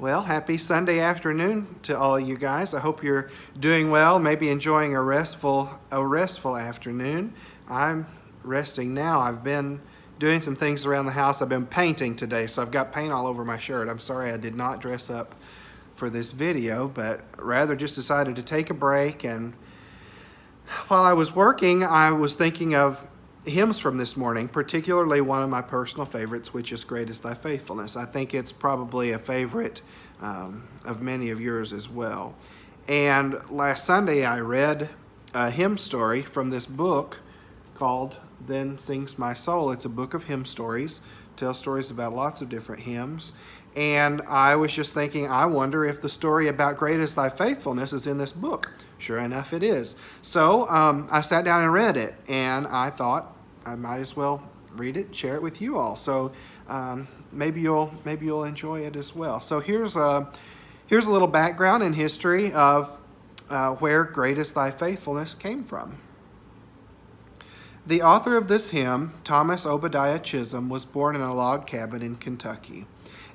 Well, happy Sunday afternoon to all you guys. I hope you're doing well, maybe enjoying a restful afternoon. I'm resting now. I've been doing some things around the house. I've been painting today, so I've got paint all over my shirt. I'm sorry I did not dress up for this video, but rather just decided to take a break. And while I was working, I was thinking of hymns from this morning, particularly one of my personal favorites, which is Great is Thy Faithfulness. I think it's probably a favorite of many of yours as well. And last Sunday I read a hymn story from this book called Then Sings My Soul. It's a book of hymn stories, tells stories about lots of different hymns. And I was just thinking, I wonder if the story about Great is Thy Faithfulness is in this book. Sure enough, it is. So I sat down and read it, and I thought I might as well read it, share it with you all. So maybe you'll enjoy it as well. So here's a little background and history of where Great is Thy Faithfulness came from. The author of this hymn, Thomas Obadiah Chisholm, was born in a log cabin in Kentucky.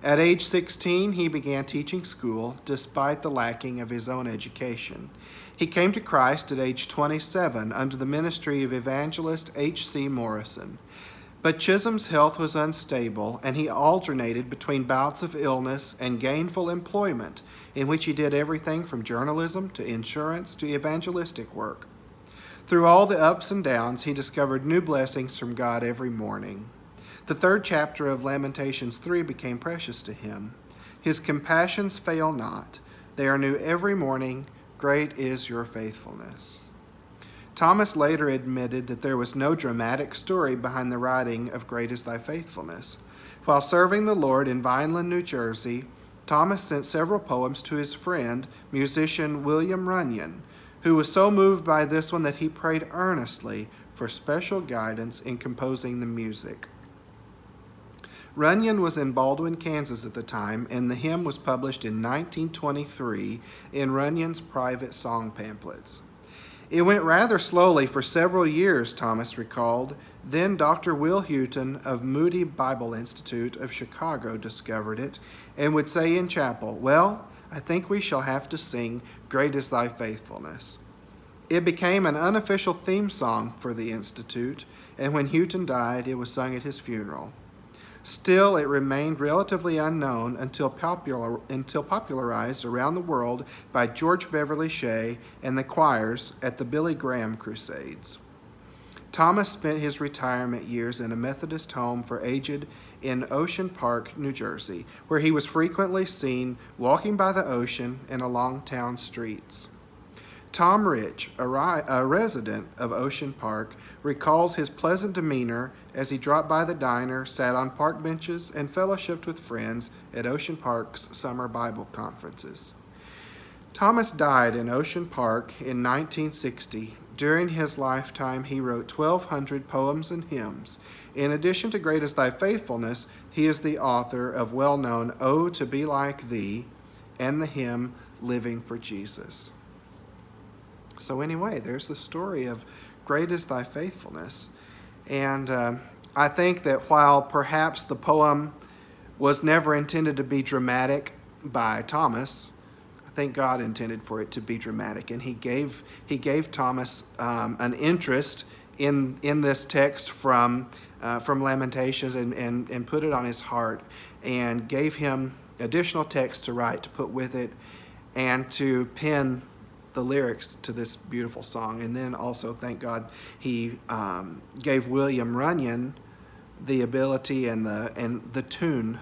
At age 16, he began teaching school despite the lacking of his own education. He came to Christ at age 27 under the ministry of evangelist H.C. Morrison. But Chisholm's health was unstable, and he alternated between bouts of illness and gainful employment, in which he did everything from journalism to insurance to evangelistic work. Through all the ups and downs, he discovered new blessings from God every morning. The third chapter of Lamentations 3 became precious to him. His compassions fail not. They are new every morning. Great is your faithfulness. Thomas later admitted that there was no dramatic story behind the writing of Great is Thy Faithfulness. While serving the Lord in Vineland, New Jersey, Thomas sent several poems to his friend, musician William Runyon, who was so moved by this one that he prayed earnestly for special guidance in composing the music. Runyon was in Baldwin, Kansas at the time, and the hymn was published in 1923 in Runyon's private song pamphlets. It went rather slowly for several years, Thomas recalled. Then Dr. Will Houghton of Moody Bible Institute of Chicago discovered it and would say in chapel, "Well, I think we shall have to sing Great is Thy Faithfulness." It became an unofficial theme song for the Institute, and when Houghton died, it was sung at his funeral. Still, it remained relatively unknown until popularized around the world by George Beverly Shea and the choirs at the Billy Graham Crusades. Thomas spent his retirement years in a Methodist home for aged in Ocean Park, New Jersey, where he was frequently seen walking by the ocean and along town streets. Tom Rich, a resident of Ocean Park, recalls his pleasant demeanor as he dropped by the diner, sat on park benches, and fellowshipped with friends at Ocean Park's summer Bible conferences. Thomas died in Ocean Park in 1960. During his lifetime, he wrote 1,200 poems and hymns. In addition to Great is Thy Faithfulness, he is the author of well-known "Oh, to Be Like Thee" and the hymn "Living for Jesus." So anyway, there's the story of Great is Thy Faithfulness. And I think that while perhaps the poem was never intended to be dramatic by Thomas, I think God intended for it to be dramatic. And he gave Thomas an interest in this text from Lamentations and put it on his heart and gave him additional text to write, to put with it, and to pen the lyrics to this beautiful song. And then also, thank God, he gave William Runyon the ability and the tune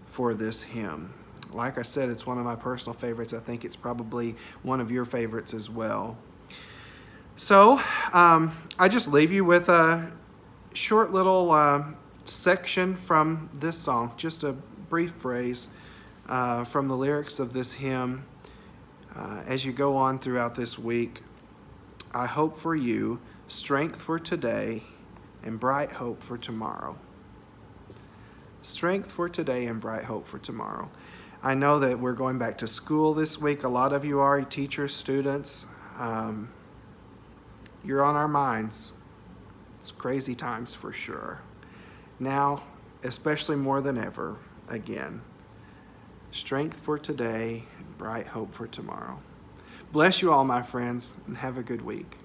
for this hymn. Like I said, it's one of my personal favorites. I think it's probably one of your favorites as well. So I just leave you with a short little section from this song, just a brief phrase from the lyrics of this hymn. As you go on throughout this week, I hope for you strength for today and bright hope for tomorrow. Strength for today and bright hope for tomorrow. I know that we're going back to school this week. A lot of you are teachers, students. You're on our minds. It's crazy times for sure. Now, especially more than ever, again, strength for today, bright hope for tomorrow. Bless you all, my friends, and have a good week.